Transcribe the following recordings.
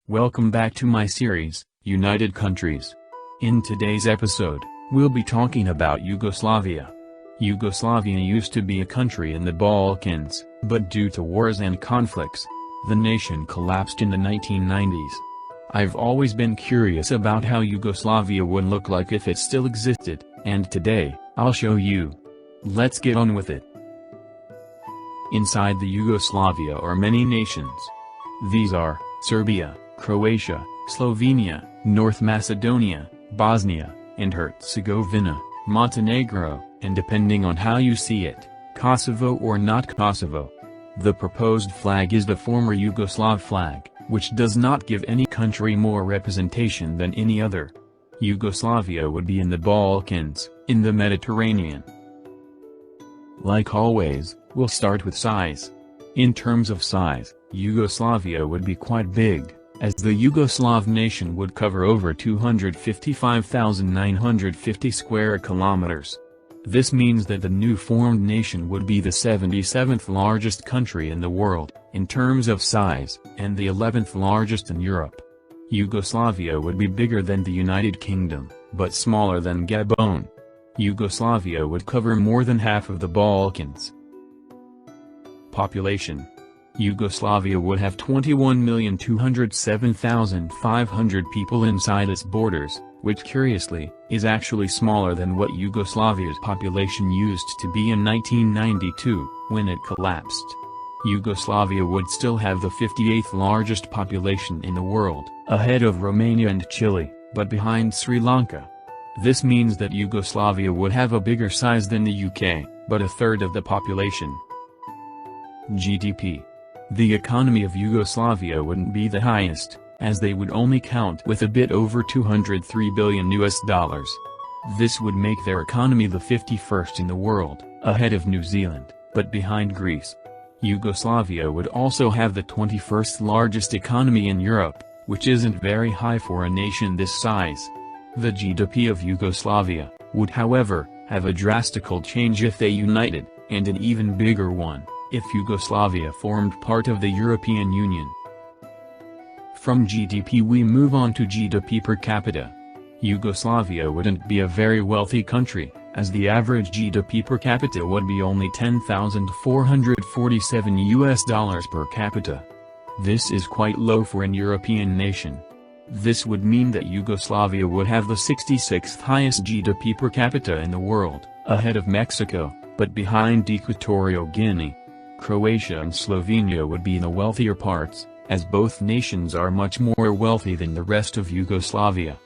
Welcome back to my series, United Countries. In today's episode, we'll be talking about Yugoslavia. Yugoslavia used to be a country in the Balkans, but due to wars and conflicts, the nation collapsed in the 1990s. I've always been curious about how Yugoslavia would look like if it still existed, and today, I'll show you. Let's get on with it. Inside the Yugoslavia are many nations. These are Serbia, Croatia, Slovenia, North Macedonia, Bosnia and Herzegovina, Montenegro, and depending on how you see it, Kosovo or not Kosovo. The proposed flag is the former Yugoslav flag, which does not give any country more representation than any other. Yugoslavia would be in the Balkans, in the Mediterranean. Like always, we'll start with size. In terms of size, Yugoslavia would be quite big, as the Yugoslav nation would cover over 255,950 square kilometers. This means that the new formed nation would be the 77th largest country in the world, in terms of size, and the 11th largest in Europe. Yugoslavia would be bigger than the United Kingdom, but smaller than Gabon. Yugoslavia would cover more than half of the Balkans. Population. Yugoslavia would have 21,207,500 people inside its borders, which curiously, is actually smaller than what Yugoslavia's population used to be in 1992, when it collapsed. Yugoslavia would still have the 58th largest population in the world, ahead of Romania and Chile, but behind Sri Lanka. This means that Yugoslavia would have a bigger size than the UK, but a third of the population. GDP. The economy of Yugoslavia wouldn't be the highest, as they would only count with a bit over $203 billion. This would make their economy the 51st in the world, ahead of New Zealand, but behind Greece. Yugoslavia would also have the 21st largest economy in Europe, which isn't very high for a nation this size. The GDP of Yugoslavia would, however, have a drastical change if they united, and an even bigger one if Yugoslavia formed part of the European Union. From GDP we move on to GDP per capita. Yugoslavia wouldn't be a very wealthy country, as the average GDP per capita would be only $10,447 per capita. This is quite low for an European nation. This would mean that Yugoslavia would have the 66th highest GDP per capita in the world, ahead of Mexico, but behind Equatorial Guinea. Croatia and Slovenia would be in the wealthier parts, as both nations are much more wealthy than the rest of Yugoslavia.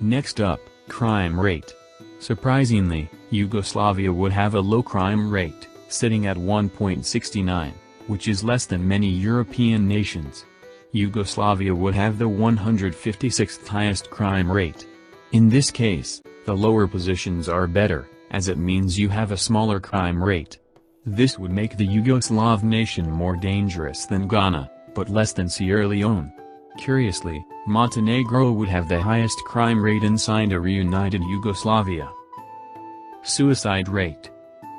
Next up, crime rate. Surprisingly, Yugoslavia would have a low crime rate, sitting at 1.69, which is less than many European nations. Yugoslavia would have the 156th highest crime rate. In this case, the lower positions are better, as it means you have a smaller crime rate. This would make the Yugoslav nation more dangerous than Ghana, but less than Sierra Leone. Curiously, Montenegro would have the highest crime rate inside a reunited Yugoslavia. Suicide rate.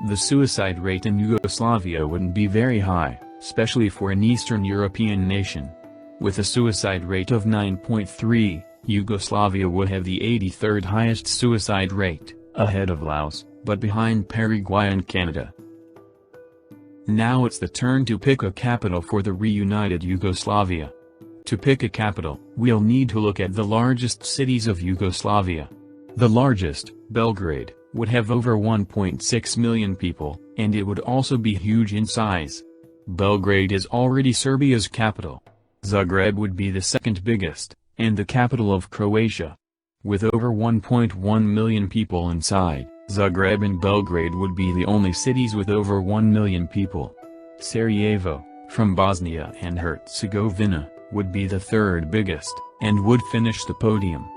The suicide rate in Yugoslavia wouldn't be very high, especially for an Eastern European nation. With a suicide rate of 9.3, Yugoslavia would have the 83rd highest suicide rate, ahead of Laos, but behind Paraguay and Canada. Now it's the turn to pick a capital for the reunited Yugoslavia. To pick a capital, we'll need to look at the largest cities of Yugoslavia. The largest, Belgrade, would have over 1.6 million people, and it would also be huge in size. Belgrade is already Serbia's capital. Zagreb would be the second biggest, and the capital of Croatia. With over 1.1 million people inside, Zagreb and Belgrade would be the only cities with over 1 million people. Sarajevo, from Bosnia and Herzegovina, would be the third biggest, and would finish the podium.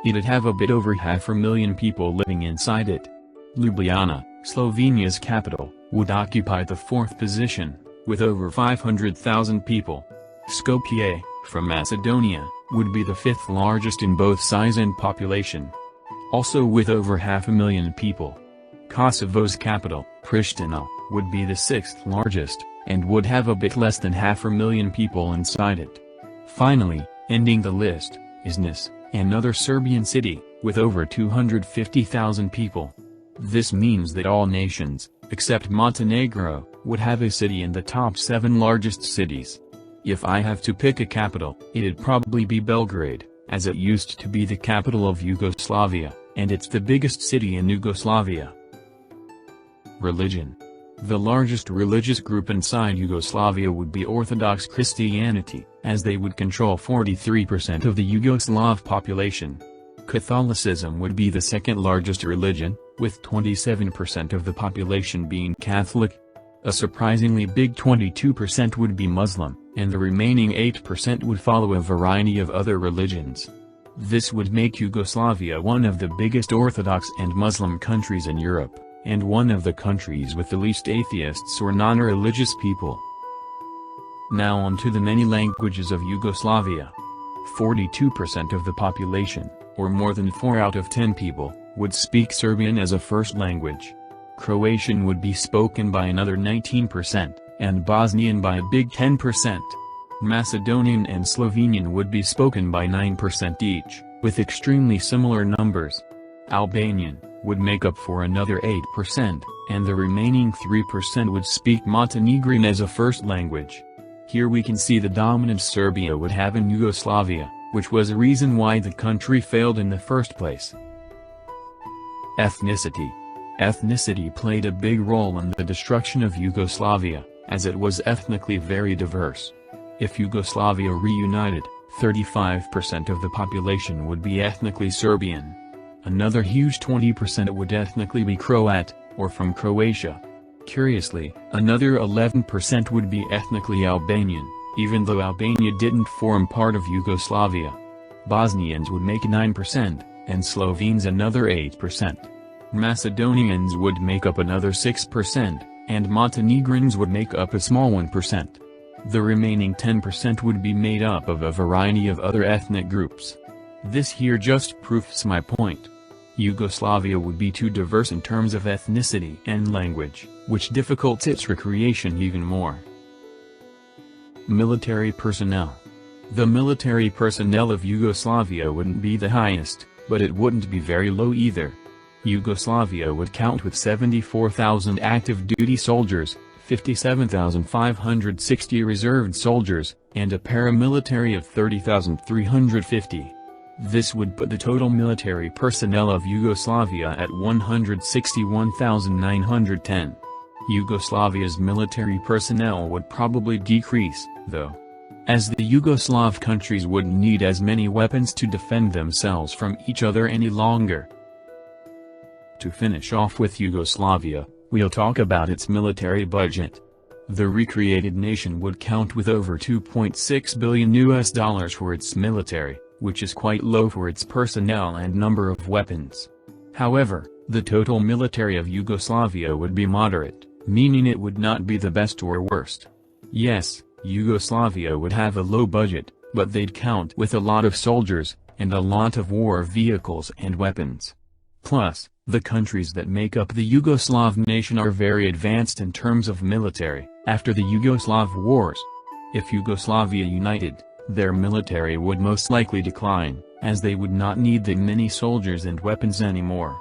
It'd have a bit over 500,000 people living inside it. Ljubljana, Slovenia's capital, would occupy the fourth position, with over 500,000 people. Skopje, from Macedonia, would be the fifth largest in both size and population. Also with over 500,000 people. Kosovo's capital, Pristina, would be the sixth largest, and would have a bit less than 500,000 people inside it. Finally, ending the list, is Nis, another Serbian city, with over 250,000 people. This means that all nations, except Montenegro, would have a city in the top 7 largest cities. If I have to pick a capital, it'd probably be Belgrade, as it used to be the capital of Yugoslavia, and it's the biggest city in Yugoslavia. Religion. The largest religious group inside Yugoslavia would be Orthodox Christianity, as they would control 43% of the Yugoslav population. Catholicism would be the second largest religion, with 27% of the population being Catholic. A surprisingly big 22% would be Muslim, and the remaining 8% would follow a variety of other religions. This would make Yugoslavia one of the biggest Orthodox and Muslim countries in Europe, and one of the countries with the least atheists or non-religious people. Now on to the many languages of Yugoslavia. 42% of the population, or more than 4 out of 10 people, would speak Serbian as a first language. Croatian would be spoken by another 19%, and Bosnian by a big 10%. Macedonian and Slovenian would be spoken by 9% each, with extremely similar numbers. Albanian would make up for another 8%, and the remaining 3% would speak Montenegrin as a first language. Here we can see the dominance Serbia would have in Yugoslavia, which was a reason why the country failed in the first place. Ethnicity. Ethnicity played a big role in the destruction of Yugoslavia, as it was ethnically very diverse. If Yugoslavia reunited, 35% of the population would be ethnically Serbian. Another huge 20% would ethnically be Croat, or from Croatia. Curiously, another 11% would be ethnically Albanian, even though Albania didn't form part of Yugoslavia. Bosnians would make 9%, and Slovenes another 8%. Macedonians would make up another 6%, and Montenegrins would make up a small 1%. The remaining 10% would be made up of a variety of other ethnic groups. This here just proves my point. Yugoslavia would be too diverse in terms of ethnicity and language, which difficults its recreation even more. Military personnel. The military personnel of Yugoslavia wouldn't be the highest, but it wouldn't be very low either. Yugoslavia would count with 74,000 active duty soldiers, 57,560 reserved soldiers, and a paramilitary of 30,350. This would put the total military personnel of Yugoslavia at 161,910. Yugoslavia's military personnel would probably decrease, though, as the Yugoslav countries wouldn't need as many weapons to defend themselves from each other any longer. To finish off with Yugoslavia, we'll talk about its military budget. The recreated nation would count with over $2.6 billion for its military, which is quite low for its personnel and number of weapons. However, the total military of Yugoslavia would be moderate, meaning it would not be the best or worst. Yes, Yugoslavia would have a low budget, but they'd count with a lot of soldiers, and a lot of war vehicles and weapons. Plus, the countries that make up the Yugoslav nation are very advanced in terms of military, after the Yugoslav wars. If Yugoslavia united, their military would most likely decline, as they would not need that many soldiers and weapons anymore.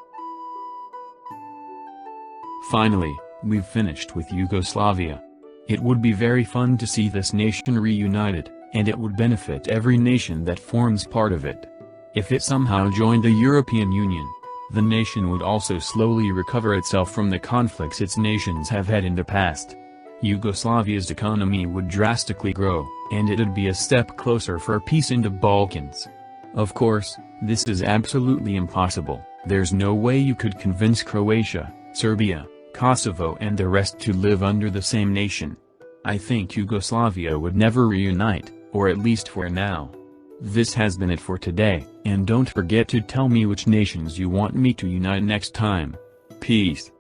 Finally, we've finished with Yugoslavia. It would be very fun to see this nation reunited, and it would benefit every nation that forms part of it. If it somehow joined the European Union, the nation would also slowly recover itself from the conflicts its nations have had in the past. Yugoslavia's economy would drastically grow, and it'd be a step closer for peace in the Balkans. Of course, this is absolutely impossible. There's no way you could convince Croatia, Serbia, Kosovo and the rest to live under the same nation. I think Yugoslavia would never reunite, or at least for now. This has been it for today, and don't forget to tell me which nations you want me to unite next time. Peace.